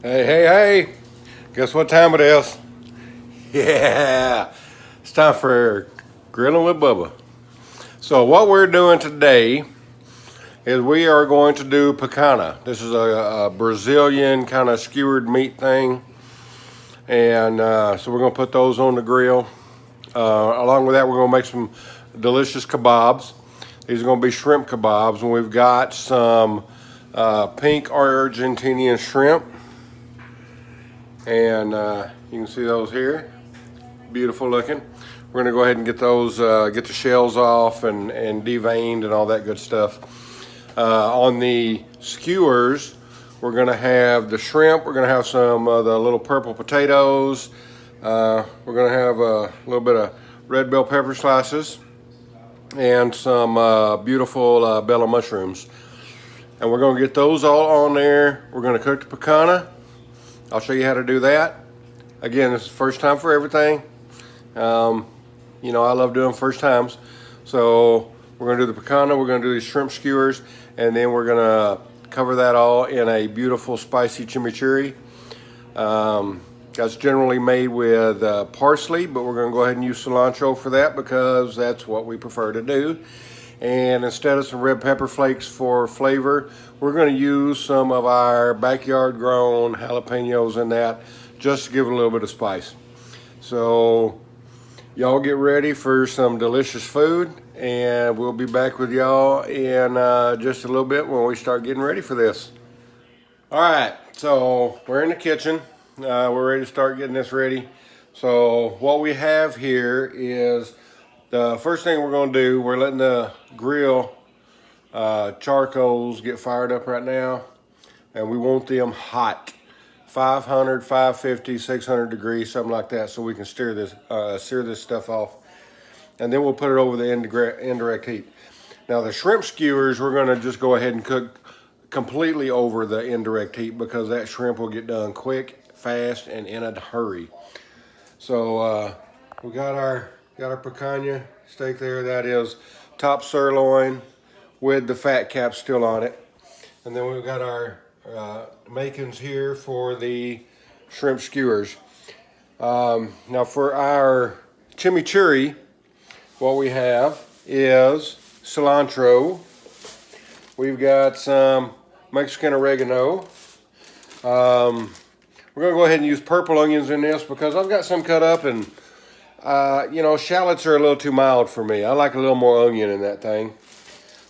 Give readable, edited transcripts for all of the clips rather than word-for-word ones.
Hey, guess what time it is? Yeah, it's time for Grilling with Bubba. So what we're doing today is we are going to do picanha. This is a Brazilian kind of skewered meat thing. And so we're gonna put those on the grill. Along with that, we're gonna make some delicious kabobs. These are gonna be shrimp kabobs, and we've got some pink Argentinian shrimp. And you can see those here, beautiful looking. We're gonna go ahead and get those, get the shells off and deveined and all that good stuff. On the skewers, we're gonna have the shrimp, we're gonna have some of the little purple potatoes, we're gonna have a little bit of red bell pepper slices, and some beautiful bella mushrooms. And we're gonna get those all on there. We're gonna cook the picanha. I'll show you how to do that. Again, this is the first time for everything. You know, I love doing first times. So we're gonna do the picanha, we're gonna do these shrimp skewers, and then we're gonna cover that all in a beautiful spicy chimichurri. That's generally made with parsley, but we're gonna go ahead and use cilantro for that because that's what we prefer to do. And instead of some red pepper flakes for flavor, we're going to use some of our backyard grown jalapenos in that just to give it a little bit of spice. So y'all get ready for some delicious food, and we'll be back with y'all in just a little bit when we start getting ready for this. All right, so we're in the kitchen. We're ready to start getting this ready. So what we have here is the first thing we're going to do, we're letting the grill charcoals get fired up right now, and we want them hot, 500, 550, 600 degrees, something like that, so we can sear this stuff off, and then we'll put it over the indirect heat. Now the shrimp skewers, we're going to just go ahead and cook completely over the indirect heat because that shrimp will get done quick, fast, and in a hurry. So we got our picanha steak there. That is top sirloin with the fat cap still on it. And then we've got our makings here for the shrimp skewers. Now for our chimichurri, what we have is cilantro. We've got some Mexican oregano. We're gonna go ahead and use purple onions in this because I've got some cut up, and you know, shallots are a little too mild for me. I like a little more onion in that thing.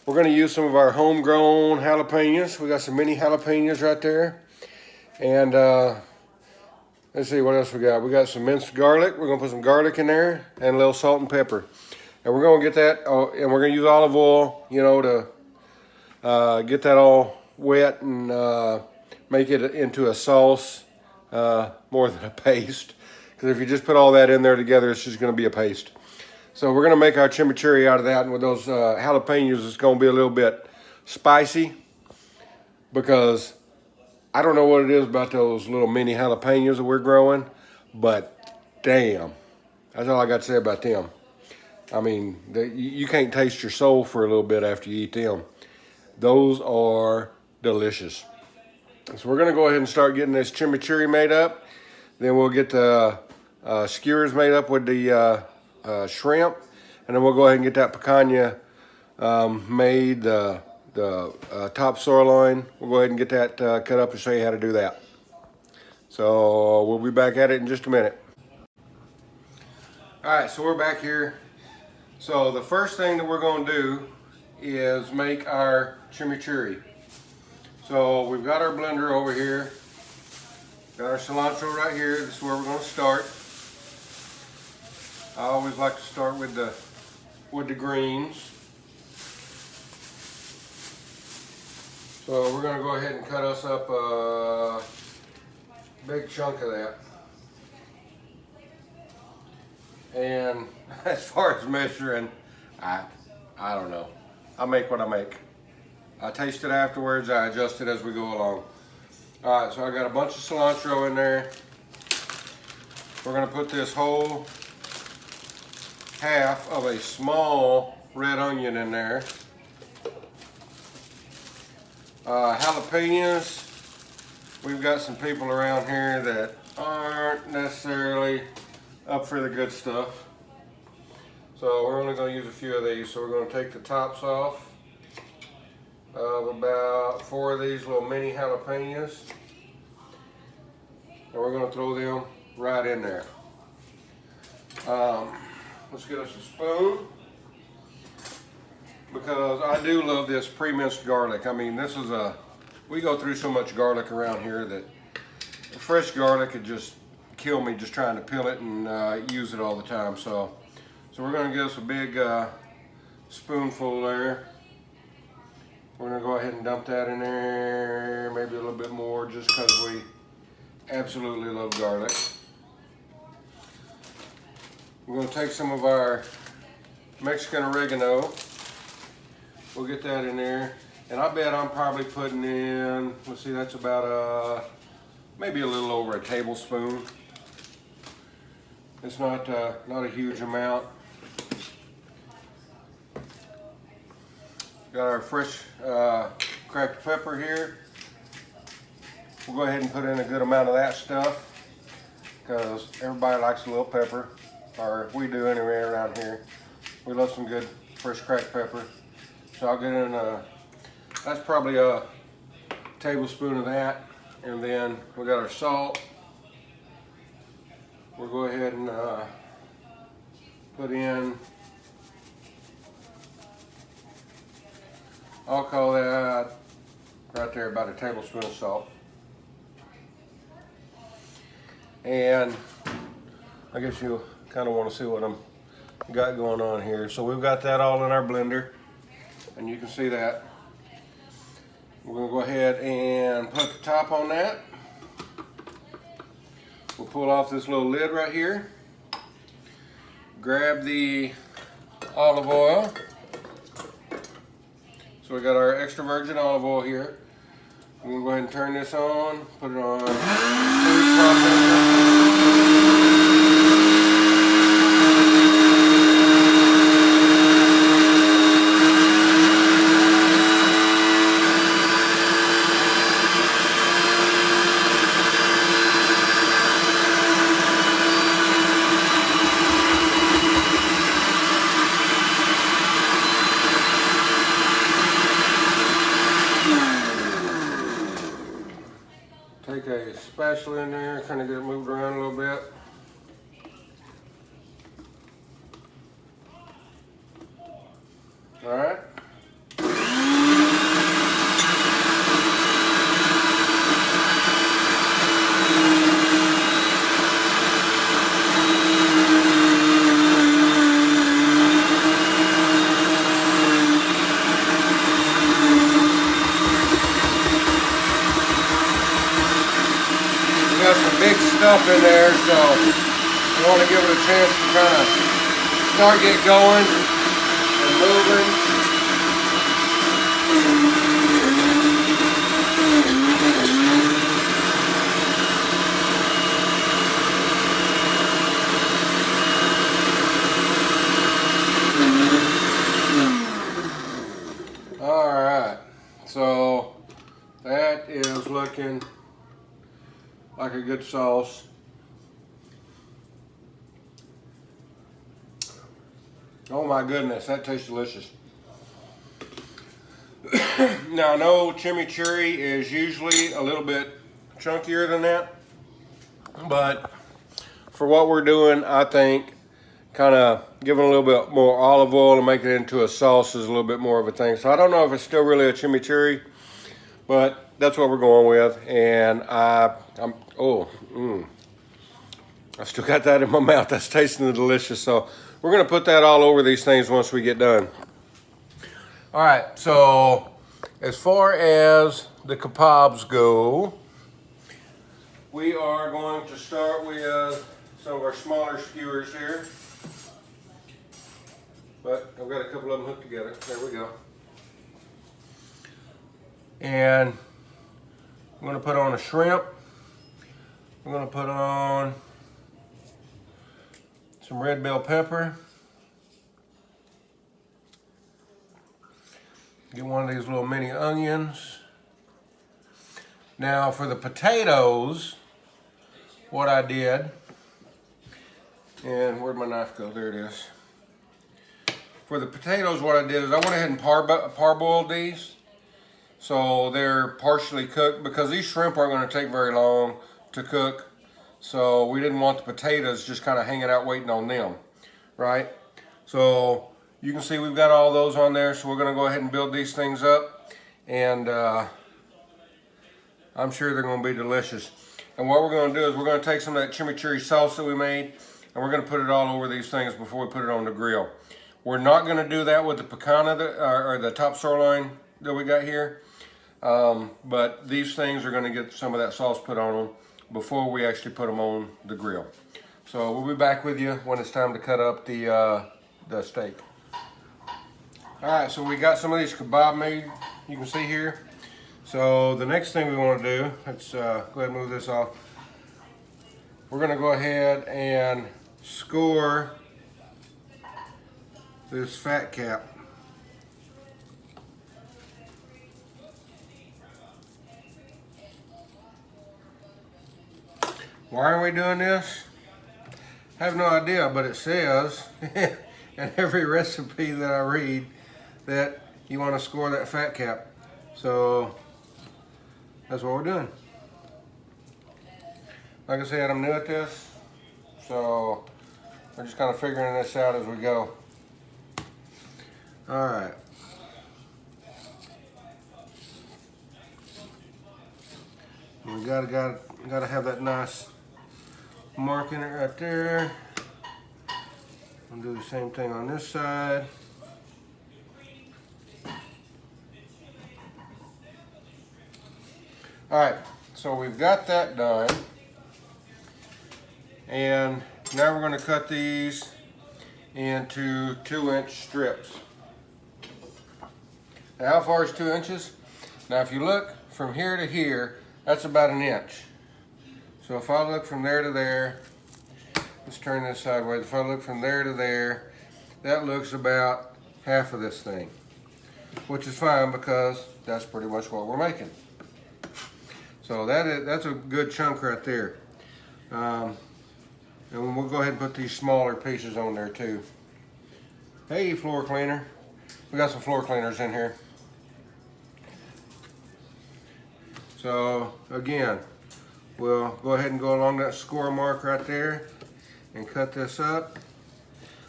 We're gonna use some of our homegrown jalapenos. We got some mini jalapenos right there. And let's see what else we got. We got some minced garlic. We're gonna put some garlic in there and a little salt and pepper. And we're gonna get that, and we're gonna use olive oil, you know, to get that all wet and make it into a sauce more than a paste. Because if you just put all that in there together, it's just going to be a paste. So we're going to make our chimichurri out of that. And with those jalapenos, it's going to be a little bit spicy. Because I don't know what it is about those little mini jalapenos that we're growing. But damn, that's all I got to say about them. I mean, you can't taste your soul for a little bit after you eat them. Those are delicious. So we're going to go ahead and start getting this chimichurri made up. Then we'll get the skewers made up with the shrimp, and then we'll go ahead and get that picanha made, the top sirloin. We'll go ahead and get that cut up and show you how to do that. So we'll be back at it in just a minute. All right, so we're back here. So the first thing that we're going to do is make our chimichurri. So we've got our blender over here. Got our cilantro right here. This is where we're going to start. I always like to start with the greens. So we're going to go ahead and cut us up a big chunk of that. And as far as measuring, I don't know. I make what I make. I taste it afterwards. I adjust it as we go along. All right, so I got a bunch of cilantro in there. We're gonna put this whole half of a small red onion in there. Jalapenos, we've got some people around here that aren't necessarily up for the good stuff. So we're only going to use a few of these. So we're going to take the tops off of about 4 of these little mini jalapenos. And we're going to throw them right in there. Let's get us a spoon, because I do love this pre-minced garlic. I mean, this is we go through so much garlic around here that fresh garlic could just kill me just trying to peel it and use it all the time. So we're going to give us a big spoonful there. We're going to go ahead and dump that in there, maybe a little bit more, just because we absolutely love garlic. We're going to take some of our Mexican oregano. We'll get that in there. And I bet I'm probably putting in, let's see, that's about maybe a little over a tablespoon. It's not a huge amount. Got our fresh cracked pepper here. We'll go ahead and put in a good amount of that stuff, because everybody likes a little pepper, or we do anyway around here. We love some good fresh cracked pepper. So I'll get in that's probably a tablespoon of that. And then we got our salt. We'll go ahead and put in, I'll call that right there about a tablespoon of salt. And I guess you kind of want to see what I'm got going on here. So we've got that all in our blender, and you can see that. We're going to go ahead and put the top on that. We'll pull off this little lid right here. Grab the olive oil. So we got our extra virgin olive oil here. We're going to go ahead and turn this on, put it on food processor. Take a spatula in there, kind of get it moved around a little bit. All right. Got some big stuff in there, so you want to give it a chance to kind of start get going and moving. All right, so that is looking like a good sauce. Oh my goodness, that tastes delicious. Now I know chimichurri is usually a little bit chunkier than that, but for what we're doing, I think kind of giving a little bit more olive oil and making it into a sauce is a little bit more of a thing. So I don't know if it's still really a chimichurri, but that's what we're going with. And I still got that in my mouth. That's tasting delicious. So we're gonna put that all over these things once we get done. All right, so as far as the kabobs go, we are going to start with some of our smaller skewers here. But I've got a couple of them hooked together. There we go. And I'm going to put on a shrimp. I'm going to put on some red bell pepper. Get one of these little mini onions. Now for the potatoes, what I did, and where'd my knife go? There it is. For the potatoes, what I did is I went ahead and parboiled these. So they're partially cooked because these shrimp aren't going to take very long to cook. So we didn't want the potatoes just kind of hanging out waiting on them, right? So you can see we've got all those on there. So we're going to go ahead and build these things up. And I'm sure they're going to be delicious. And what we're going to do is we're going to take some of that chimichurri sauce that we made and we're going to put it all over these things before we put it on the grill. We're not going to do that with the pichana or the top sirloin that we got here. But these things are going to get some of that sauce put on them before we actually put them on the grill. So we'll be back with you when it's time to cut up the steak. All right, so we got some of these kebab made, you can see here. So the next thing we want to do, let's go ahead and move this off. We're going to go ahead and score this fat cap. Why are we doing this? I have no idea, but it says in every recipe that I read that you want to score that fat cap. So that's what we're doing. Like I said, I'm new at this, so we're just kind of figuring this out as we go. All right. We gotta have that nice mark in it right there. I'll do the same thing on this side. All right, so we've got that done. And now we're going to cut these into 2-inch strips. Now how far is 2 inches? Now if you look from here to here, that's about 1 inch. So if I look from there to there, let's turn this sideways. If I look from there to there, that looks about half of this thing, which is fine because that's pretty much what we're making. So that's a good chunk right there. And we'll go ahead and put these smaller pieces on there too. Hey, floor cleaner. We got some floor cleaners in here. So again, we'll go ahead and go along that score mark right there and cut this up.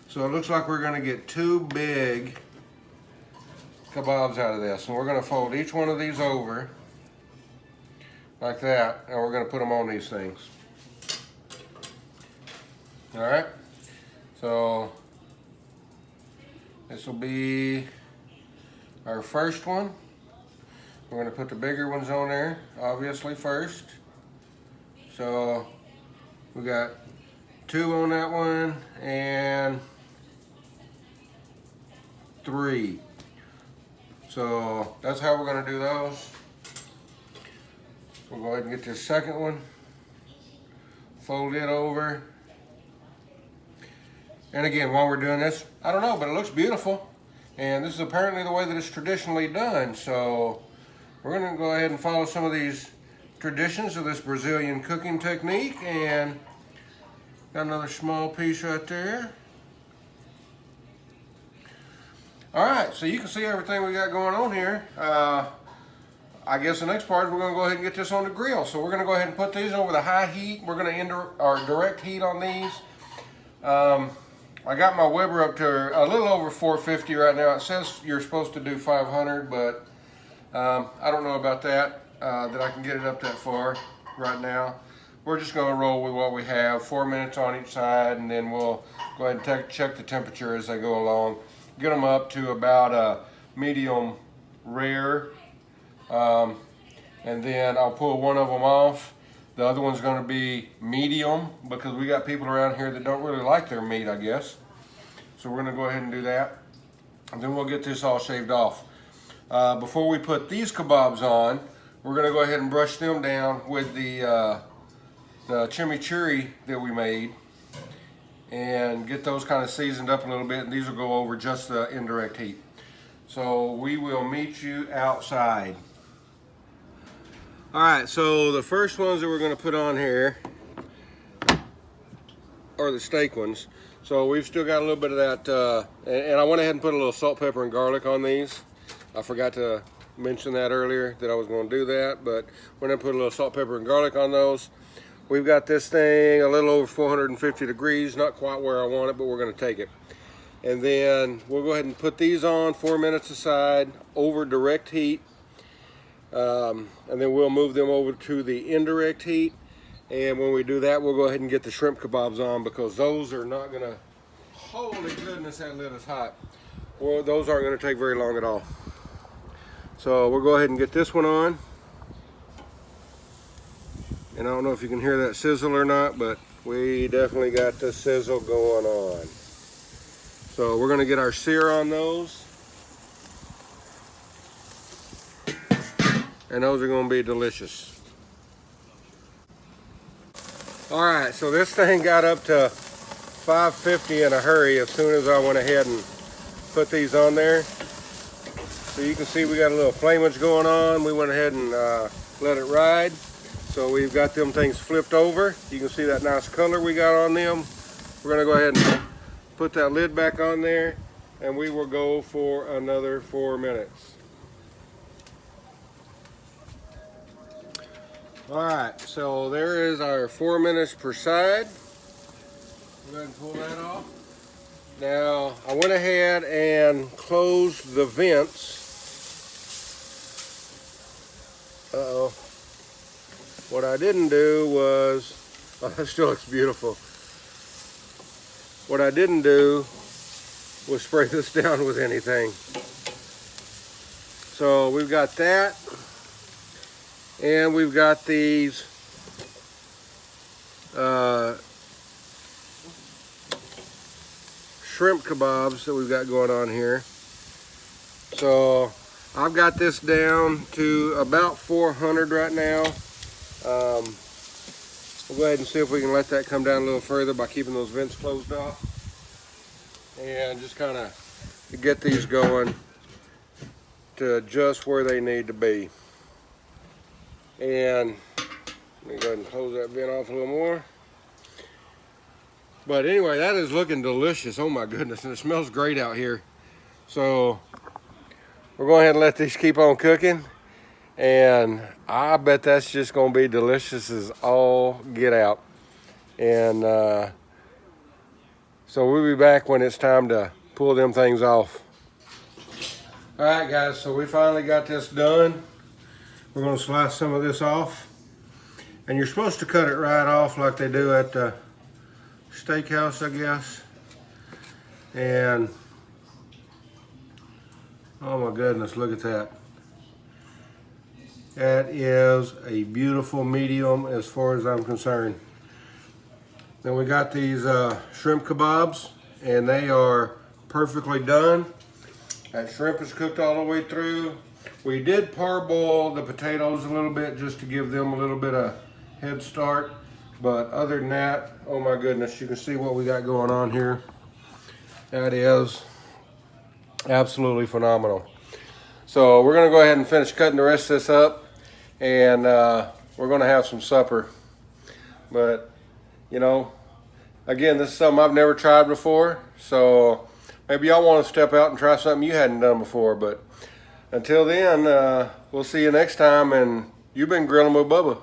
So it looks like we're going to get 2 big kabobs out of this. And we're going to fold each one of these over like that, and we're going to put them on these things. All right, so this will be our first one. We're going to put the bigger ones on there, obviously, first. So we got 2 on that one and 3. So that's how we're going to do those. We'll go ahead and get this second one, fold it over. And again, while we're doing this, I don't know, but it looks beautiful. And this is apparently the way that it's traditionally done. So we're gonna go ahead and follow some of these traditions of this Brazilian cooking technique. And got another small piece right there. All right, so you can see everything we got going on here. I guess the next part is we're gonna go ahead and get this on the grill. So we're gonna go ahead and put these over the high heat. We're gonna direct heat on these. I got my Weber up to a little over 450 right now. It says you're supposed to do 500, but I don't know about that, that I can get it up that far right now. We're just gonna roll with what we have, 4 minutes on each side, and then we'll go ahead and check the temperature as they go along. Get them up to about a medium rare, and then I'll pull one of them off. The other one's going to be medium because we got people around here that don't really like their meat, I guess. So we're going to go ahead and do that. And then we'll get this all shaved off. Before we put these kebabs on, we're going to go ahead and brush them down with the chimichurri that we made and get those kind of seasoned up a little bit. And these will go over just the indirect heat. So we will meet you outside. All right, so the first ones that we're gonna put on here are the steak ones. So we've still got a little bit of that, and I went ahead and put a little salt, pepper, and garlic on these. I forgot to mention that earlier, that I was gonna do that, but we're gonna put a little salt, pepper, and garlic on those. We've got this thing a little over 450 degrees, not quite where I want it, but we're gonna take it. And then we'll go ahead and put these on 4 minutes aside over direct heat. And then we'll move them over to the indirect heat. And when we do that, we'll go ahead and get the shrimp kebabs on, because those are not gonna, holy goodness, that lid is hot. Well, those aren't gonna take very long at all. So we'll go ahead and get this one on. And I don't know if you can hear that sizzle or not, but we definitely got the sizzle going on. So we're gonna get our sear on those. And those are gonna be delicious. All right, so this thing got up to 550 in a hurry as soon as I went ahead and put these on there. So you can see we got a little flamage going on. We went ahead and let it ride. So we've got them things flipped over. You can see that nice color we got on them. We're gonna go ahead and put that lid back on there, and we will go for another 4 minutes. All right, so there is our 4 minutes per side. Go ahead and pull that off. Now, I went ahead and closed the vents. Uh-oh. What I didn't do was, oh, that still looks beautiful. What I didn't do was spray this down with anything. So we've got that. And we've got these shrimp kebabs that we've got going on here. So I've got this down to about 400 right now. We'll go ahead and see if we can let that come down a little further by keeping those vents closed off. And just kind of get these going to just where they need to be. And let me go ahead and close that vent off a little more. But anyway, that is looking delicious. Oh my goodness, and it smells great out here. So we're going ahead and let these keep on cooking. And I bet that's just going to be delicious as all get out. And so we'll be back when it's time to pull them things off. All right, guys, so we finally got this done. We're going to slice some of this off. And you're supposed to cut it right off like they do at the steakhouse, I guess. And oh my goodness, look at that. That is a beautiful medium as far as I'm concerned. Then we got these shrimp kebabs, and they are perfectly done. That shrimp is cooked all the way through. We did parboil the potatoes a little bit just to give them a little bit of head start. But other than that, oh my goodness, you can see what we got going on here. That is absolutely phenomenal. So we're gonna go ahead and finish cutting the rest of this up, and we're gonna have some supper. But you know, again, this is something I've never tried before, so maybe y'all want to step out and try something you hadn't done before. But until then, we'll see you next time, and you've been grilling with Bubba.